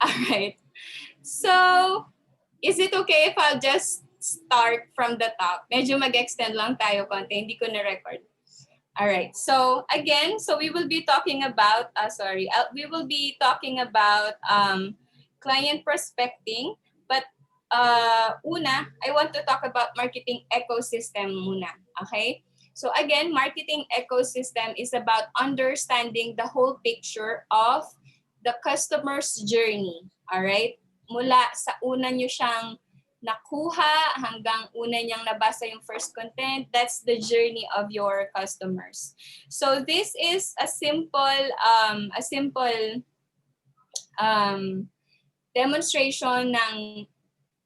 All right. So, is it okay if I'll just start from the top? Medyo mag-extend lang tayo konti, hindi ko na-record. All right. So again, so we will be talking about, we will be talking about client prospecting. But una, I want to talk about marketing ecosystem muna. Okay? So again, marketing ecosystem is about understanding the whole picture of the customer's journey. All right? Mula sa una nyo siyang nakuha hanggang una niyang nabasa yung first content, that's the journey of your customers. So this is a simple demonstration ng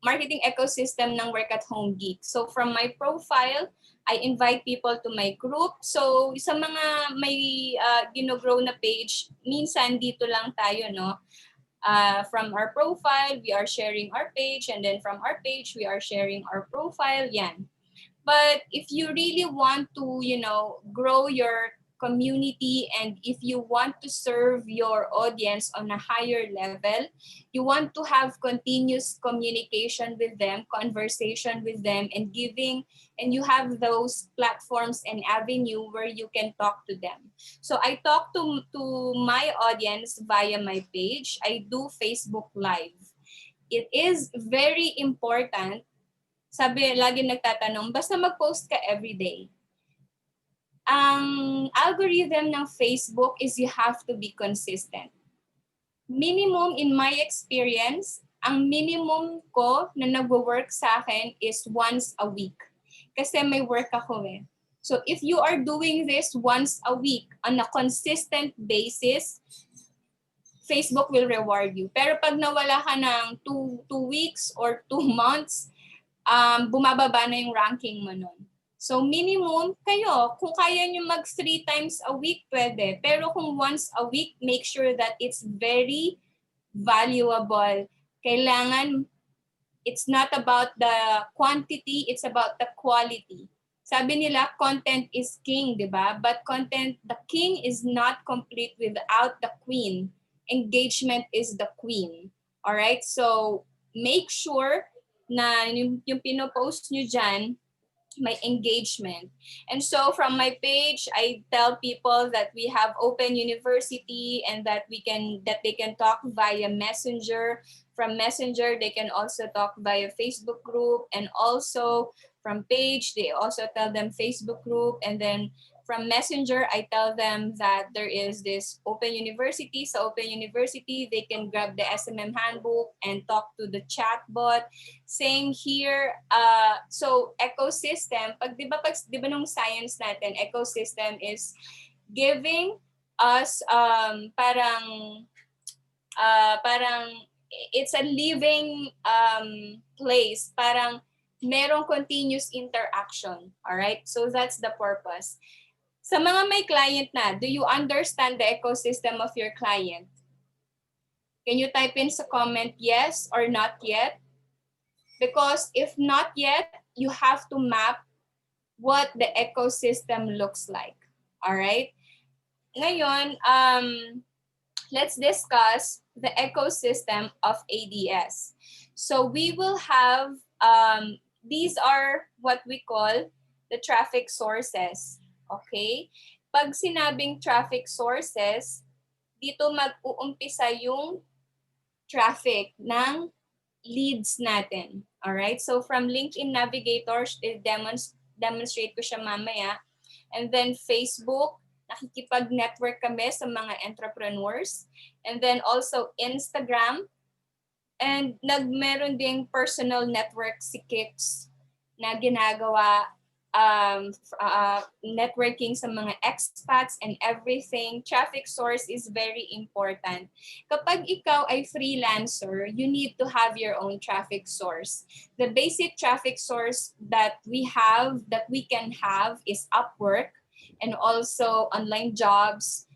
marketing ecosystem ng Work at Home Geek. So from my profile, I invite people to my group. So sa mga may gino-grow na page, minsan dito lang tayo, no? From our profile, we are sharing our page, and then from our page, we are sharing our profile, yan. But if you really want to, grow your community, and if you want to serve your audience on a higher level, you want to have continuous communication with them, conversation with them, and giving, and you have those platforms and avenue where you can talk to them. So I talk to my audience via my page. I do Facebook Live. It is very important. Sabi, lagi nagtatanong, basta mag-post ka everyday. Ang algorithm ng Facebook is you have to be consistent. Minimum, in my experience, ang minimum ko na nagwo-work sa akin is once a week. Kasi may work ako eh. So if you are doing this once a week on a consistent basis, Facebook will reward you. Pero pag nawala ka ng 2 weeks or 2 months, bumababa na yung ranking mo nun. So minimum, kayo, kung kaya nyo mag 3 times a week, pwede. Pero kung once a week, make sure that it's very valuable. Kailangan, it's not about the quantity, it's about the quality. Sabi nila, content is king, di ba? But content, the king is not complete without the queen. Engagement is the queen. Alright? So, make sure na yung pinopost nyo dyan, may engagement. And so from my page, I tell people that we have open university and that they can talk via Messenger. From Messenger, they can also talk via Facebook group, and also from page, they also tell them Facebook group, and then from Messenger, I tell them that there is this Open University. So Open University, they can grab the SMM handbook and talk to the chatbot. Same here. So ecosystem, di ba nung science natin, ecosystem is giving us parang it's a living place. Parang merong continuous interaction. All right? So that's the purpose. Sa mga may client na, do you understand the ecosystem of your client? Can you type in sa comment yes or not yet? Because if not yet, you have to map what the ecosystem looks like. All right? Ngayon, let's discuss the ecosystem of ADS. So we will have, these are what we call the traffic sources. Okay? Pag sinabing traffic sources, dito mag-uumpisa yung traffic ng leads natin. Alright? So from LinkedIn Navigator, demonstrate ko siya mamaya. And then Facebook, nakikipag-network kami sa mga entrepreneurs. And then also Instagram. And meron ding personal network si Kips na ginagawa, networking sa mga expats and everything. Traffic source is very important. Kapag ikaw ay freelancer, you need to have your own traffic source. The basic traffic source that we can have is Upwork, and also online jobs,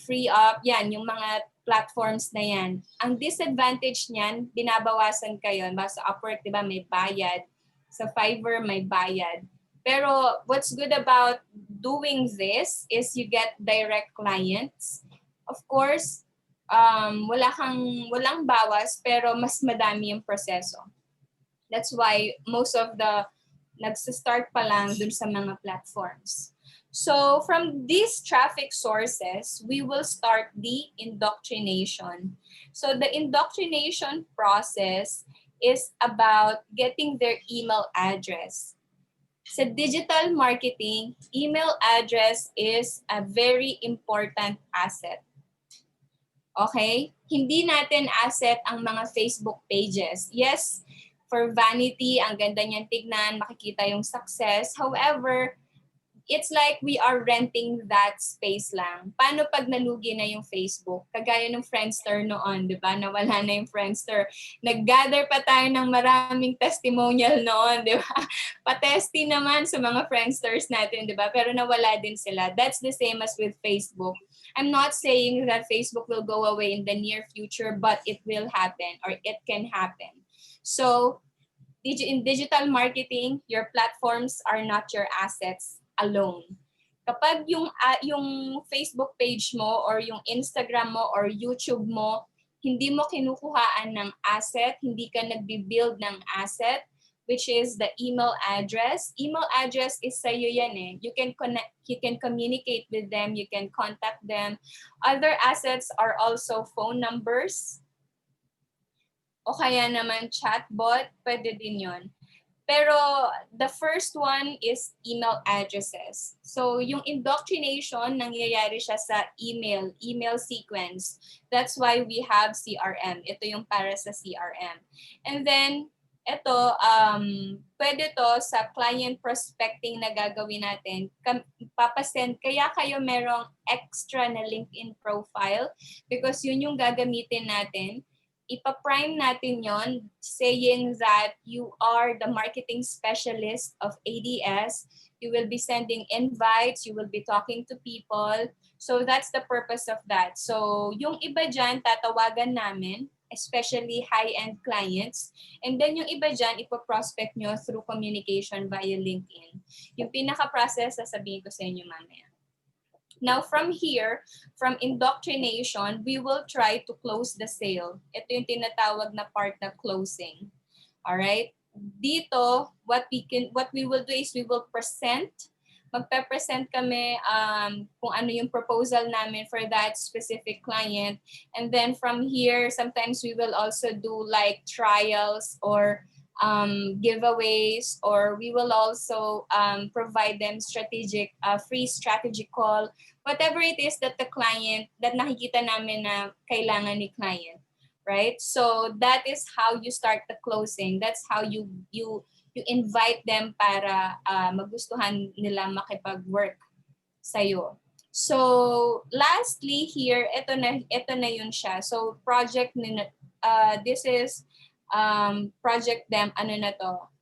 free up, yan, yung mga platforms na yan. Ang disadvantage niyan, binabawasan kayo. Sa Upwork, di ba, may bayad. Sa Fiverr, may bayad. Pero what's good about doing this is you get direct clients. Of course, walang bawas pero mas madami yung proseso. That's why most of the nagsa-start pa lang dun sa mga platforms. So from these traffic sources, we will start the indoctrination. So the indoctrination process is about getting their email address. Sa digital marketing, email address is a very important asset. Okay? Hindi natin asset ang mga Facebook pages. Yes, for vanity, ang ganda niyan tignan, makikita yung success. However, it's like we are renting that space lang. Paano pag nalugi na yung Facebook? Kagaya ng Friendster noon, di ba? Nawala na yung Friendster. Nag-gather pa tayo ng maraming testimonial noon, di ba? Pa-testy naman sa mga Friendsters natin, di ba? Pero nawala din sila. That's the same as with Facebook. I'm not saying that Facebook will go away in the near future, but it will happen or it can happen. So, in digital marketing, your platforms are not your assets alone. Kapag yung Facebook page mo or yung Instagram mo or YouTube mo, hindi mo kinukuhaan ng asset, hindi ka nagbi-build ng asset, which is the email address. Email address is sa'yo yan eh. You can connect, you can communicate with them, you can contact them. Other assets are also phone numbers, o kaya naman chatbot, pwede din yon. Pero the first one is email addresses. So yung indoctrination, nangyayari siya sa email sequence. That's why we have CRM. Ito yung para sa CRM. And then, ito, pwede to sa client prospecting na gagawin natin. Papasend, kaya kayo merong extra na LinkedIn profile because yun yung gagamitin natin. Ipa-prime natin yon saying that you are the marketing specialist of ADS. You will be sending invites, you will be talking to people. So that's the purpose of that. So yung iba dyan, tatawagan namin, especially high-end clients. And then yung iba dyan, ipaprospect nyo through communication via LinkedIn. Yung pinaka-process, sasabihin ko sa inyo mamaya. Now, from here, from indoctrination, we will try to close the sale. Ito yung tinatawag na part na closing. All right? Dito, what we will do is we will present. Magpe-present kami kung ano yung proposal namin for that specific client. And then from here, sometimes we will also do like trials or giveaways, or we will also provide them free strategy call, whatever it is that the client, that nakikita namin na kailangan ni client, right? So that is how you start the closing. That's how you invite them para magustuhan nila makipag-work sa'yo. So lastly here, ito na yun siya. So project this is project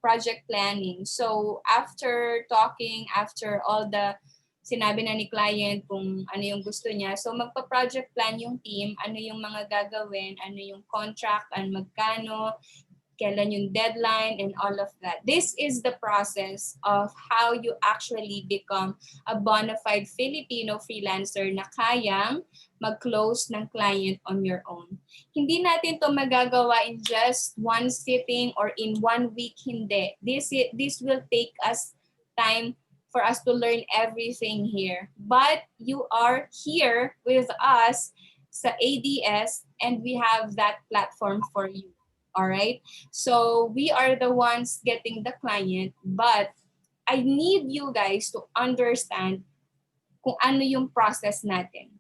project planning. So after talking, after all the sinabi na ni client kung ano yung gusto niya, so magpa-project plan yung team, ano yung mga gagawin, ano yung contract, magkano, kailan yung deadline, and all of that. This is the process of how you actually become a bona fide Filipino freelancer na kayang mag-close ng client on your own. Hindi natin to magagawa in just one sitting or in 1 week, hindi. This will take us time for us to learn everything here. But you are here with us sa ADS and we have that platform for you. All right? So we are the ones getting the client, but I need you guys to understand kung ano yung process natin.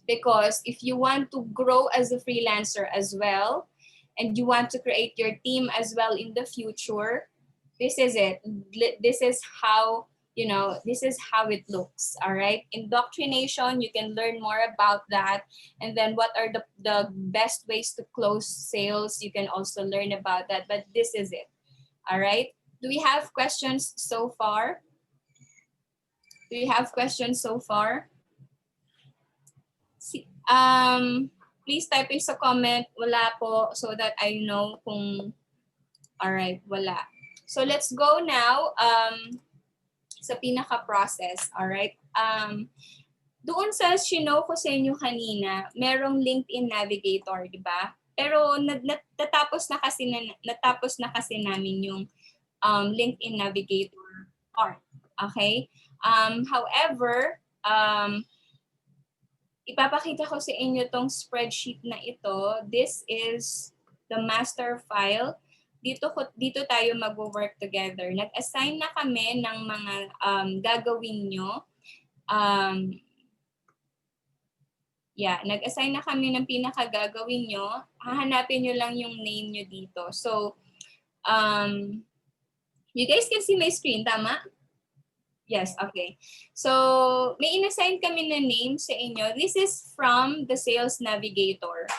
Because if you want to grow as a freelancer as well, and you want to create your team as well in the future, this is it. This is how, this is how it looks, all right? Indoctrination, you can learn more about that. And then what are the best ways to close sales, you can also learn about that. But this is it, all right? Do we have questions so far? Do you have questions so far? Please type in sa comment, wala po, so that I know kung, all right, wala. So let's go now sa pinaka-process, all right? Doon sa shinow ko sa inyo kanina, merong LinkedIn Navigator, di ba? Pero natapos na kasi namin yung LinkedIn Navigator part. Okay? However, ipapakita ko sa inyo tong spreadsheet na ito. This is the master file. Dito tayo mag-work together. Nag-assign na kami ng mga gagawin nyo. Nag-assign na kami ng pinakagagawin nyo. Hahanapin nyo lang yung name nyo dito. So, you guys can see my screen, tama? Yes, okay. So, may inassign kami na name sa inyo. This is from the Sales Navigator.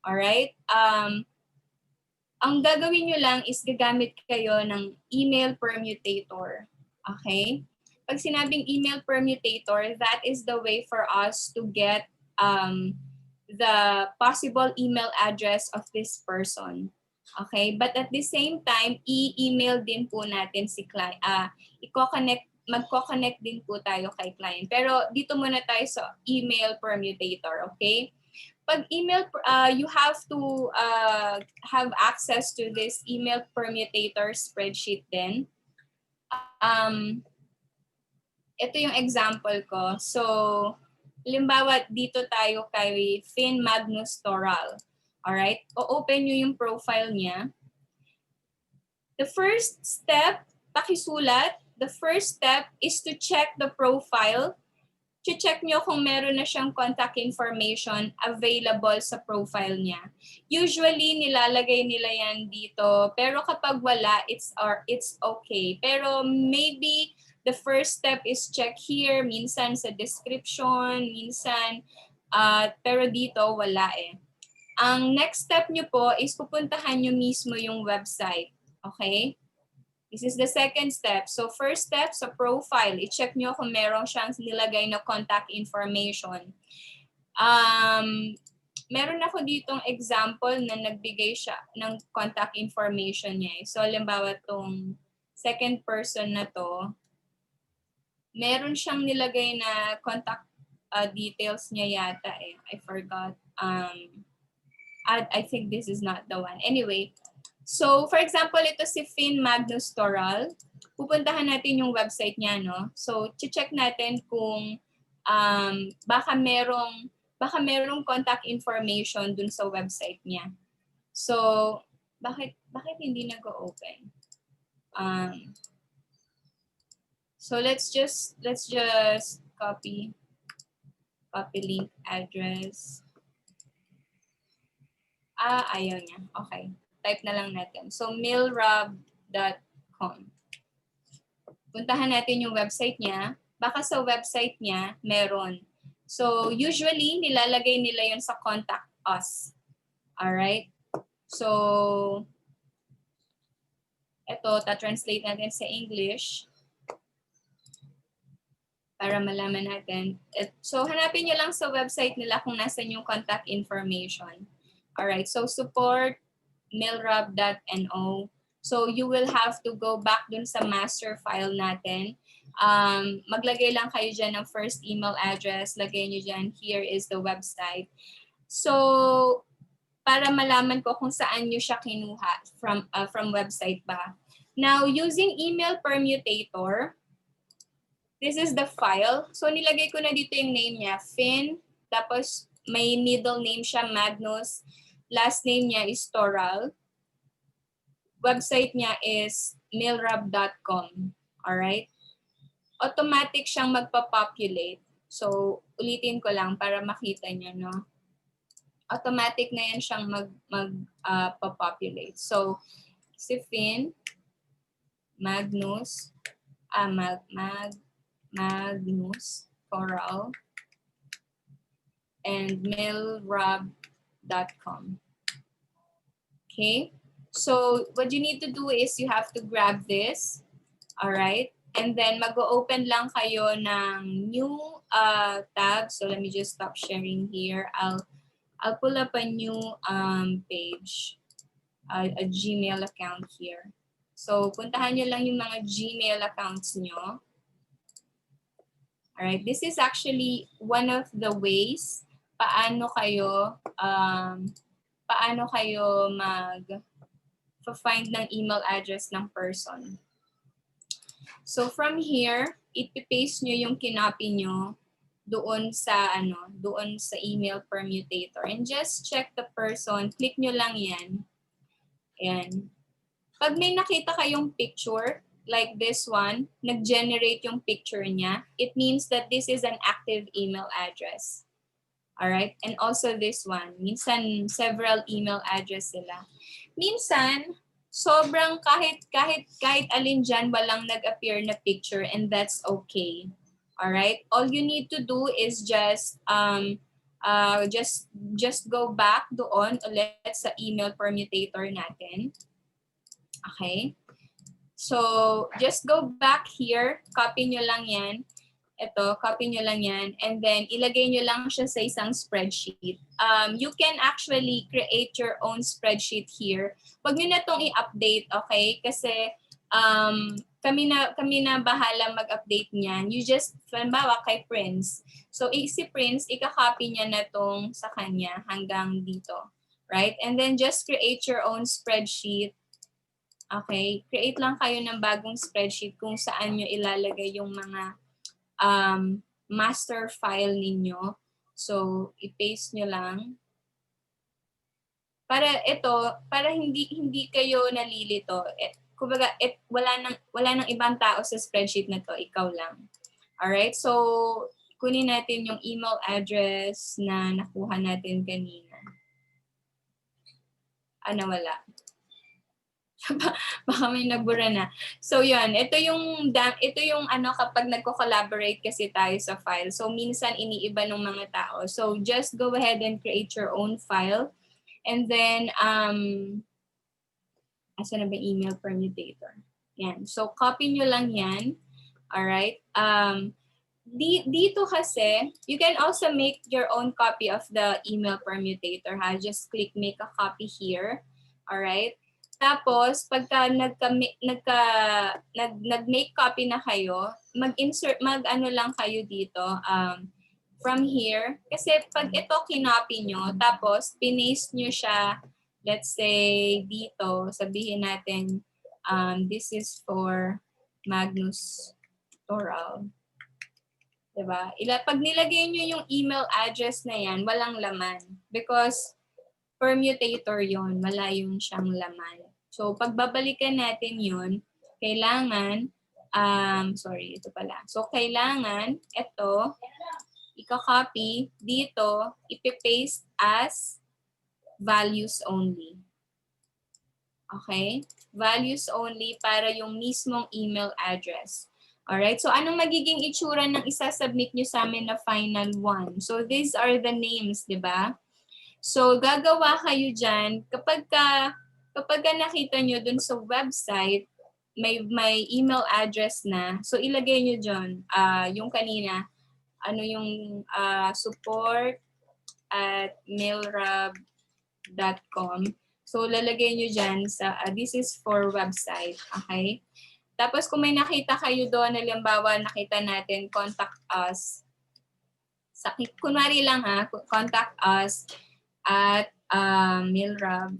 Alright? Ang gagawin nyo lang is gagamit kayo ng email permutator. Okay? Pag sinabing email permutator, that is the way for us to get the possible email address of this person. Okay? But at the same time, i-email din po natin si client. Magko-connect din po tayo kay client. Pero dito muna tayo sa email permutator. Okay? Pag email, you have to have access to this email permutator spreadsheet din. Ito yung example ko. So, halimbawa, dito tayo kay Finn Magnus Toral. Alright? O-open nyo yung profile niya. The first step, pakisulat. The first step is to check the profile. Check nyo kung meron na siyang contact information available sa profile niya. Usually, nilalagay nila yan dito. Pero kapag wala, it's okay. Pero maybe the first step is check here. Minsan sa description, minsan. Pero dito, wala eh. Ang next step nyo po is pupuntahan nyo mismo yung website. Okay? This is the second step. So first step sa profile, i-check nyo kung meron siyang nilagay na contact information. Meron ako ditong example na nagbigay siya ng contact information niya. So halimbawa tong second person na to, meron siyang nilagay na contact details niya yata eh. I forgot. I think this is not the one. Anyway, so, for example, ito si Finn Magnus Toral. Pupuntahan natin yung website niya, no? So, check natin kung baka merong contact information dun sa website niya. So, bakit hindi nag-open? So, let's just copy link address. Ayaw niya. Okay. Type na lang natin. So, mailrob.com. Puntahan natin yung website niya. Baka sa website niya, meron. So, usually, nilalagay nila yun sa contact us. Alright? So, ito, ta-translate natin sa English para malaman natin. So, hanapin nyo lang sa website nila kung nasan yung contact information. Alright, so support mailrob.no. So you will have to go back dun sa master file natin. Maglagay lang kayo dyan ng first email address. Lagay nyo dyan, here is the website. So, para malaman ko kung saan nyo siya kinuha from website ba. Now, using email permutator, this is the file. So, nilagay ko na dito yung name niya, Finn. Tapos, may middle name siya, Magnus. Last name niya is Toral. Website niya is mailrob.com. Alright? Automatic siyang magpa-populate. So, ulitin ko lang para makita niyo, no? Automatic na yan siyang magpa-populate. So, si Finn, Magnus, Magnus, Toral, and mailrob.com. Okay? So, what you need to do is you have to grab this. Alright? And then, mag-open lang kayo ng new tab. So, let me just stop sharing here. I'll pull up a new page, a Gmail account here. So, puntahan nyo lang yung mga Gmail accounts nyo. Alright, this is actually one of the ways paano kayo mag-find ng email address ng person. So from here, ipipaste nyo yung kinopy nyo doon sa email permutator, and just check the person. Click nyo lang yan. Ayan. Pag may nakita kayong picture, like this one, nag-generate yung picture niya, it means that this is an active email address. Alright? And also this one. Minsan, several email address sila. Minsan, sobrang kahit alin dyan, walang nag-appear na picture, and that's okay. Alright? All you need to do is just go back doon ulit sa email permutator natin. Okay? So, just go back here, copy nyo lang yan. Ito, copy nyo lang yan. And then, ilagay nyo lang siya sa isang spreadsheet. You can actually create your own spreadsheet here. Huwag nyo na itong i-update, okay? Kasi kami na bahala mag-update niyan. You just, halimbawa kay Prince. So, si Prince, ika-copy niya na itong sa kanya hanggang dito. Right? And then, just create your own spreadsheet. Okay, create lang kayo ng bagong spreadsheet kung saan nyo ilalagay yung mga master file ninyo. So, i-paste nyo lang. Para hindi kayo nalilito. Kumbaga, wala nang ibang tao sa spreadsheet na to, ikaw lang. Alright, so kunin natin yung email address na nakuha natin kanina. Wala. Baka may nagbura na. So yun, ito yung kapag nagko-collaborate kasi tayo sa file. So minsan iniiba ng mga tao. So just go ahead and create your own file. And then asan na ba email permutator? Yan. So copy nyo lang yan. Alright. Dito kasi, you can also make your own copy of the email permutator. Just click make a copy here. Alright. Tapos, pagka nag-make copy na kayo, lang kayo dito from here. Kasi pag ito kinopy nyo, tapos pinaste nyo siya, let's say dito, sabihin natin, this is for Magnus Toral. Diba? Pag nilagay nyo yung email address na yan, walang laman. Because permutator yon, wala yun siyang laman. So, pagbabalikan natin yun, kailangan, ito pala. So, kailangan, ito, ika-copy, dito, ipipaste as values only. Okay? Values only para yung mismong email address. Alright? So, anong magiging itsura ng isa-submit nyo sa amin na final one? So, these are the names, di ba? So, gagawa kayo dyan, kapag nakita nyo dun sa website, may email address na, so ilagay nyo dyan, yung kanina, support at mailrab.com. So, lalagay nyo dyan sa, this is for website, okay? Tapos, kung may nakita kayo doon, halimbawa, nakita natin, contact us. Kunwari lang contact us at mailrab.com.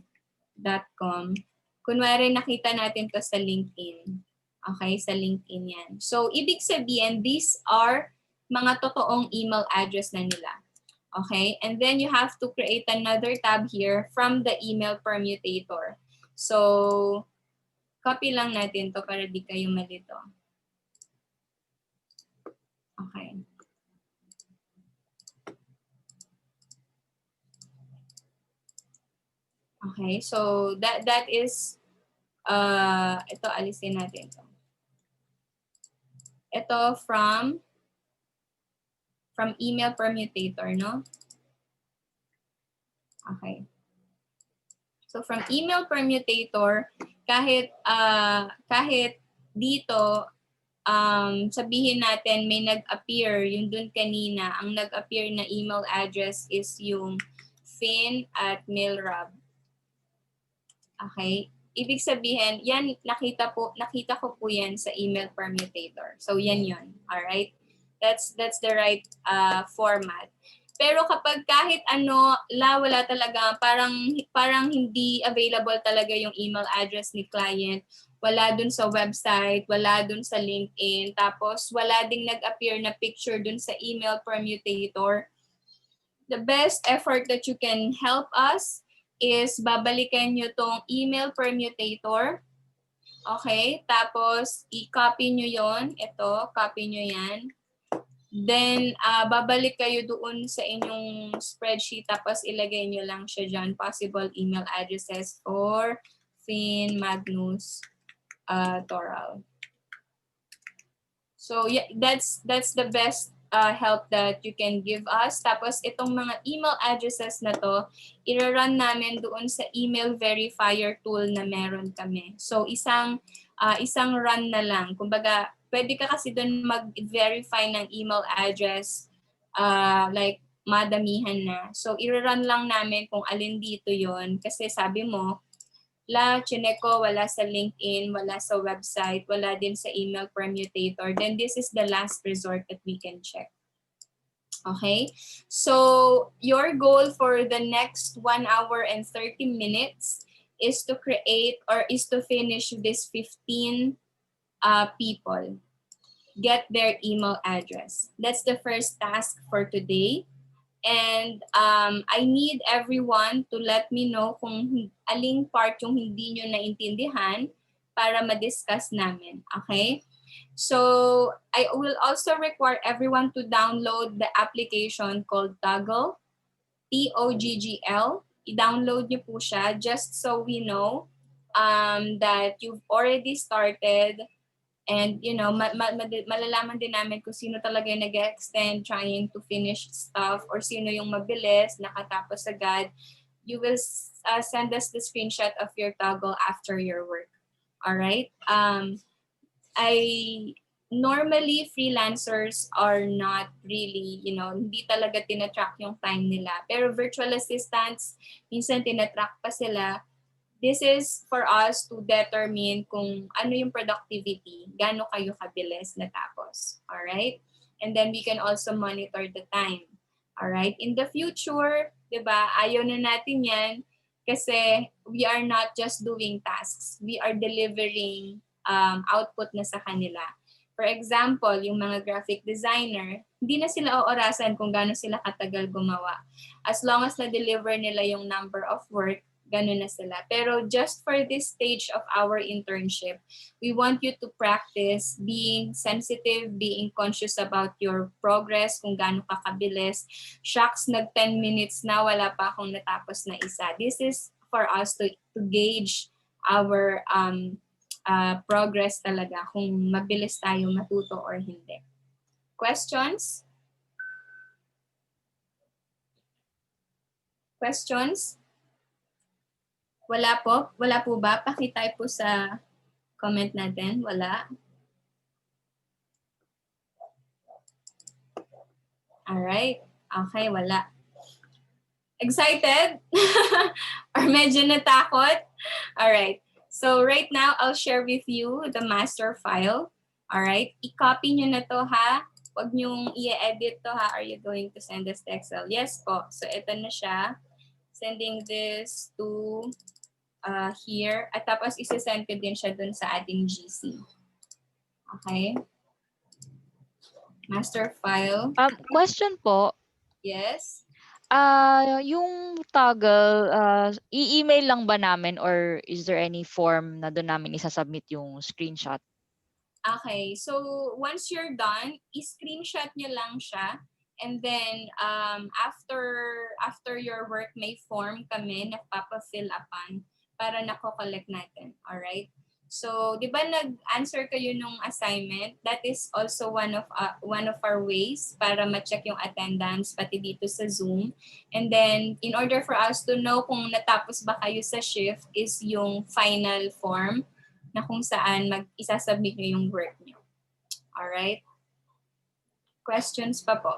Kunwari nakita natin to sa LinkedIn. Okay, sa LinkedIn yan. So, ibig sabihin, these are mga totoong email address na nila. Okay, and then you have to create another tab here from the email permutator. So, copy lang natin to para di kayo malito. Okay. Okay, so that is, ito alisin natin ito. Ito from email permutator, no? Okay. So from email permutator, kahit dito, sabihin natin may nag-appear, yung dun kanina, ang nag-appear na email address is yung fin@mailrab. Okay? Ibig sabihin, yan, nakita ko po yan sa email permutator. So, yan yun. Alright? That's the right format. Pero kapag kahit ano, wala talaga, parang hindi available talaga yung email address ni client, wala dun sa website, wala dun sa LinkedIn, tapos wala ding nag-appear na picture dun sa email permutator, the best effort that you can help us is babalikan nyo tong email permutator. Okay? Tapos, i-copy nyo yon. Ito, copy nyo yan. Then, babalik kayo doon sa inyong spreadsheet, tapos ilagay nyo lang siya dyan, possible email addresses for Finn Magnus Toral. So, yeah, that's the best help that you can give us. Tapos, itong mga email addresses na to, i-run namin doon sa email verifier tool na meron kami. So, isang run na lang. Kumbaga, pwede ka kasi doon mag-verify ng email address like madamihan na. So, i-run lang namin kung alin dito yon. Kasi sabi mo, chinek ko, wala sa LinkedIn, wala sa website, wala din sa email permutator, then this is the last resort that we can check. Okay? So, your goal for the next 1 hour and 30 minutes is to create or is to finish this 15 people. Get their email address. That's the first task for today. And I need everyone to let me know kung aling part yung hindi nyo naintindihan para ma-discuss namin. Okay? So, I will also require everyone to download the application called Toggle, T-O-G-G-L. I-download nyo po siya just so we know that you've already started. And, you know, malalaman din namin kung sino talaga yung nag-extend, trying to finish stuff, or sino yung mabilis, nakatapos agad. You will send us the screenshot of your toggle after your work. All right? Normally, freelancers are not really, you know, hindi talaga tinatrack yung time nila. Pero virtual assistants, minsan tinatrack pa sila. This is for us to determine kung ano yung productivity, gaano kayo kabilis natapos. Alright? And then we can also monitor the time. Alright? In the future, di ba, ayaw na natin yan kasi we are not just doing tasks. We are delivering output na sa kanila. For example, yung mga graphic designer, hindi na sila oorasan kung gaano sila katagal gumawa. As long as na-deliver nila yung number of work, ganun na sila. Pero just for this stage of our internship, we want you to practice being sensitive, being conscious about your progress, kung gaano ka kabilis. Shucks, nag 10 minutes na, wala pa akong natapos na isa. This is for us to gauge our progress talaga, kung mabilis tayo matuto or hindi. Questions? Questions? Wala po? Wala po ba? Pakitype po sa comment natin. Wala? Alright. Okay, wala. Excited? Or medyo natakot? Alright. So right now, I'll share with you the master file. Alright. I-copy nyo na to, ha? Huwag nyong i-edit to, ha? Are you going to send this to Excel? Yes po. So ito na siya. Sending this to here. At tapos isasend ko din siya dun sa ating GC. Okay? Master file. Question po. Yes? Yung toggle, i-email lang ba namin or is there any form na doon namin isasubmit yung screenshot? Okay. So, once you're done, i-screenshot nyo lang siya. And then, after your work, may form kami na papafill upan para nako-collect natin. Alright? So, di ba nag-answer kayo nung assignment? That is also one of our ways para ma-check yung attendance pati dito sa Zoom. And then, in order for us to know kung natapos ba kayo sa shift is yung final form na kung saan isasubmit nyo yung work nyo. Alright? Questions pa po?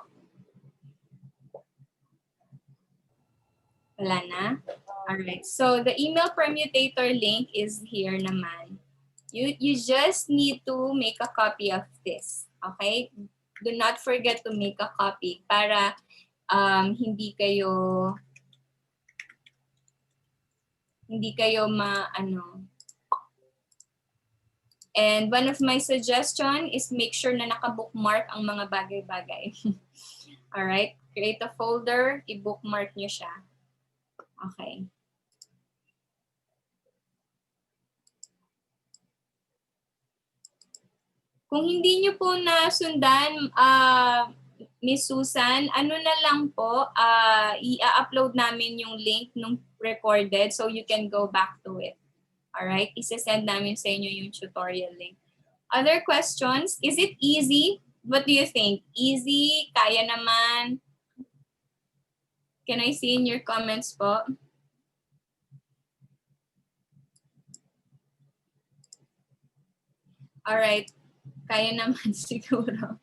Wala na? Alright. So, the email permutator link is here naman. You just need to make a copy of this. Okay? do not forget to make a copy para hindi kayo And one of my suggestion is make sure na naka-bookmark ang mga bagay-bagay. Alright? Create a folder, i-bookmark nyo siya. Okay. Kung hindi nyo po nasundan, Miss Susan, ano na lang po, i-upload namin yung link nung recorded so you can go back to it. Alright? Isa-send namin sa inyo yung tutorial link. Other questions? Is it easy? What do you think? Easy? Kaya naman? Can I see in your comments po? Alright. Kaya naman siguro.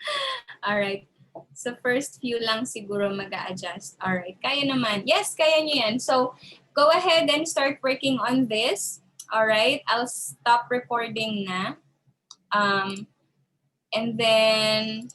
Alright. So first few lang siguro mag-a-adjust. Alright. Kaya naman. Yes, kaya nyo yan. So go ahead and start working on this. Alright. I'll stop recording na. And then